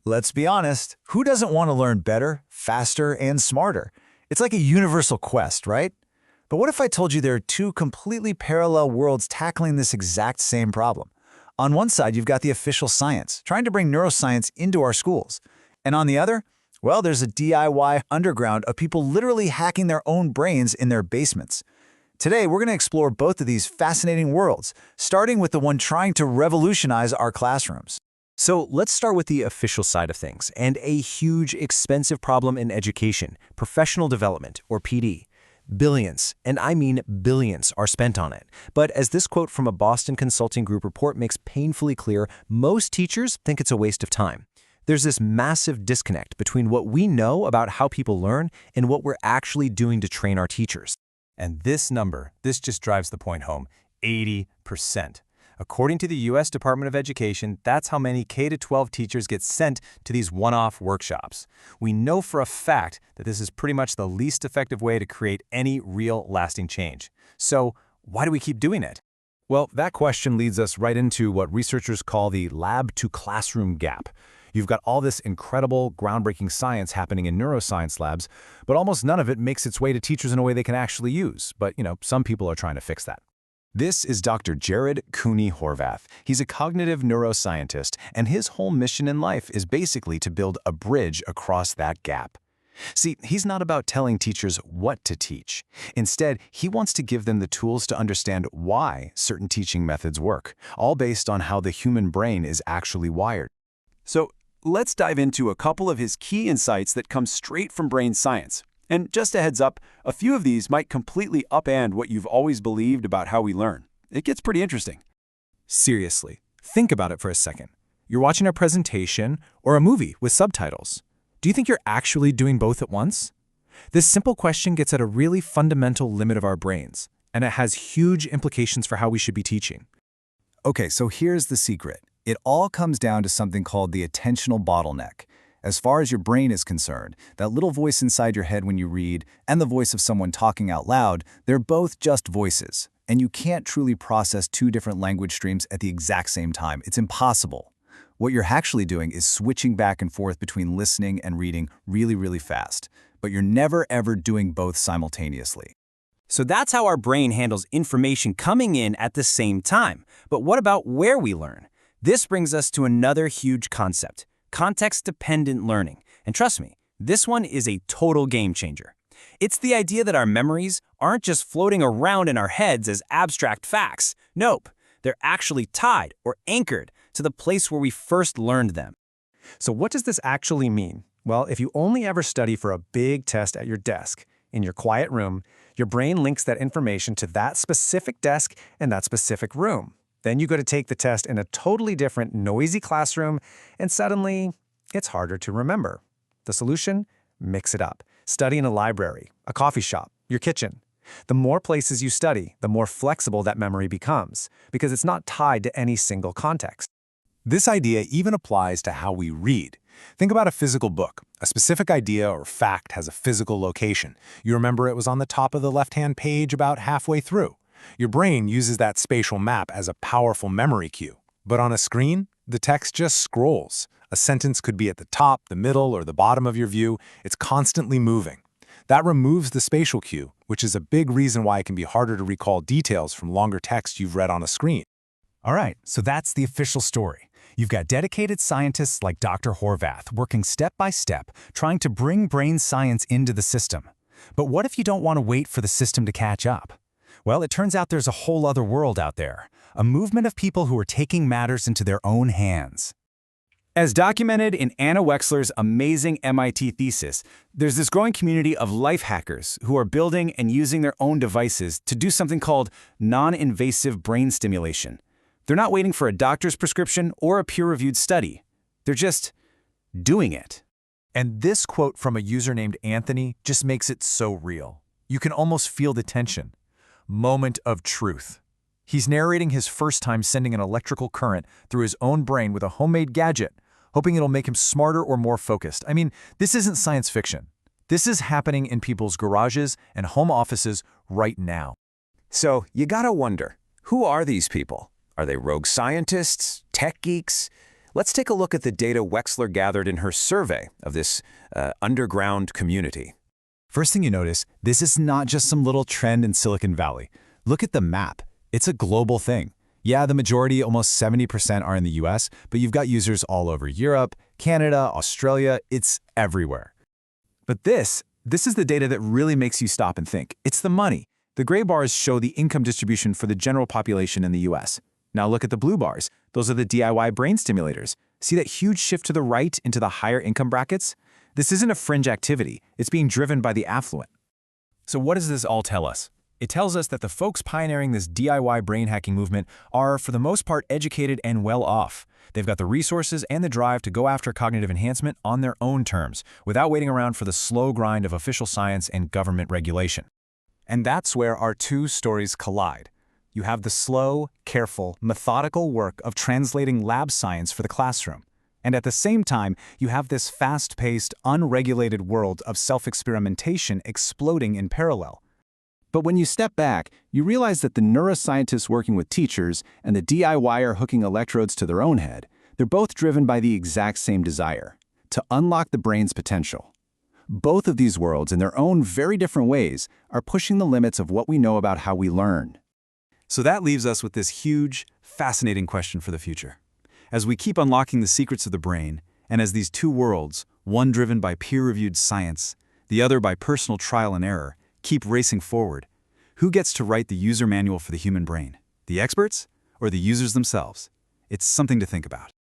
Let's be honest, who doesn't want to learn better, faster, and smarter? It's like a universal quest, right? But what if I told you there are two completely parallel worlds tackling this exact same problem? On one side, you've got the official science, trying to bring neuroscience into our schools. And on the other, well, there's a DIY underground of people literally hacking their own brains in their basements. Today, we're going to explore both of these fascinating worlds, starting with the one trying to revolutionize our classrooms. So let's start with the official side of things, and a huge, expensive problem in education, professional development, or PD. Billions, and I mean billions, are spent on it. But as this quote from a Boston Consulting Group report makes painfully clear, most teachers think it's a waste of time. There's this massive disconnect between what we know about how people learn and what we're actually doing to train our teachers. And this number, this just drives the point home, 80%. According to the U.S. Department of Education, that's how many K-12 teachers get sent to these one-off workshops. We know for a fact that this is pretty much the least effective way to create any real lasting change. So why do we keep doing it? Well, that question leads us right into what researchers call the lab-to-classroom gap. You've got all this incredible, groundbreaking science happening in neuroscience labs, but almost none of it makes its way to teachers in a way they can actually use. But, some people are trying to fix that. This is Dr. Jared Cooney Horvath. He's a cognitive neuroscientist, and his whole mission in life is basically to build a bridge across that gap. See, he's not about telling teachers what to teach. Instead, he wants to give them the tools to understand why certain teaching methods work, all based on how the human brain is actually wired. So let's dive into a couple of his key insights that come straight from brain science. And just a heads up, a few of these might completely upend what you've always believed about how we learn. It gets pretty interesting. Seriously, think about it for a second. You're watching a presentation or a movie with subtitles. Do you think you're actually doing both at once? This simple question gets at a really fundamental limit of our brains, and it has huge implications for how we should be teaching. Okay, so here's the secret. It all comes down to something called the attentional bottleneck. As far as your brain is concerned, that little voice inside your head when you read and the voice of someone talking out loud, they're both just voices. And you can't truly process two different language streams at the exact same time. It's impossible. What you're actually doing is switching back and forth between listening and reading really, really fast. But you're never, ever doing both simultaneously. So that's how our brain handles information coming in at the same time. But what about where we learn? This brings us to another huge concept: context-dependent learning. And trust me, this one is a total game changer. It's the idea that our memories aren't just floating around in our heads as abstract facts. Nope, they're actually tied or anchored to the place where we first learned them. So what does this actually mean? Well, if you only ever study for a big test at your desk, in your quiet room, your brain links that information to that specific desk and that specific room. Then you go to take the test in a totally different, noisy classroom, and suddenly, it's harder to remember. The solution? Mix it up. Study in a library, a coffee shop, your kitchen. The more places you study, the more flexible that memory becomes, because it's not tied to any single context. This idea even applies to how we read. Think about a physical book. A specific idea or fact has a physical location. You remember it was on the top of the left-hand page about halfway through. Your brain uses that spatial map as a powerful memory cue. But on a screen, the text just scrolls. A sentence could be at the top, the middle, or the bottom of your view. It's constantly moving. That removes the spatial cue, which is a big reason why it can be harder to recall details from longer text you've read on a screen. All right, so that's the official story. You've got dedicated scientists like Dr. Horvath working step by step, trying to bring brain science into the system. But what if you don't want to wait for the system to catch up? Well, it turns out there's a whole other world out there, a movement of people who are taking matters into their own hands. As documented in Anna Wexler's amazing MIT thesis, there's this growing community of life hackers who are building and using their own devices to do something called non-invasive brain stimulation. They're not waiting for a doctor's prescription or a peer-reviewed study. They're just doing it. And this quote from a user named Anthony just makes it so real. You can almost feel the tension. Moment of truth. He's narrating his first time sending an electrical current through his own brain with a homemade gadget, hoping it'll make him smarter or more focused. I mean, this isn't science fiction. This is happening in people's garages and home offices right now. So you gotta wonder, who are these people? Are they rogue scientists? Tech geeks? Let's take a look at the data Wechsler gathered in her survey of this underground community. First thing you notice, this is not just some little trend in Silicon Valley. Look at the map. It's a global thing. Yeah, the majority, almost 70%, are in the US, but you've got users all over Europe, Canada, Australia. It's everywhere. But this is the data that really makes you stop and think. It's the money. The gray bars show the income distribution for the general population in the US. Now look at the blue bars. Those are the DIY brain stimulators. See that huge shift to the right into the higher income brackets? This isn't a fringe activity. It's being driven by the affluent. So what does this all tell us? It tells us that the folks pioneering this DIY brain hacking movement are, for the most part, educated and well off. They've got the resources and the drive to go after cognitive enhancement on their own terms, without waiting around for the slow grind of official science and government regulation. And that's where our two stories collide. You have the slow, careful, methodical work of translating lab science for the classroom. And at the same time, you have this fast-paced, unregulated world of self-experimentation exploding in parallel. But when you step back, you realize that the neuroscientists working with teachers and the DIYer hooking electrodes to their own head, they're both driven by the exact same desire: to unlock the brain's potential. Both of these worlds, in their own very different ways, are pushing the limits of what we know about how we learn. So that leaves us with this huge, fascinating question for the future. As we keep unlocking the secrets of the brain, and as these two worlds, one driven by peer-reviewed science, the other by personal trial and error, keep racing forward, who gets to write the user manual for the human brain? The experts or the users themselves? It's something to think about.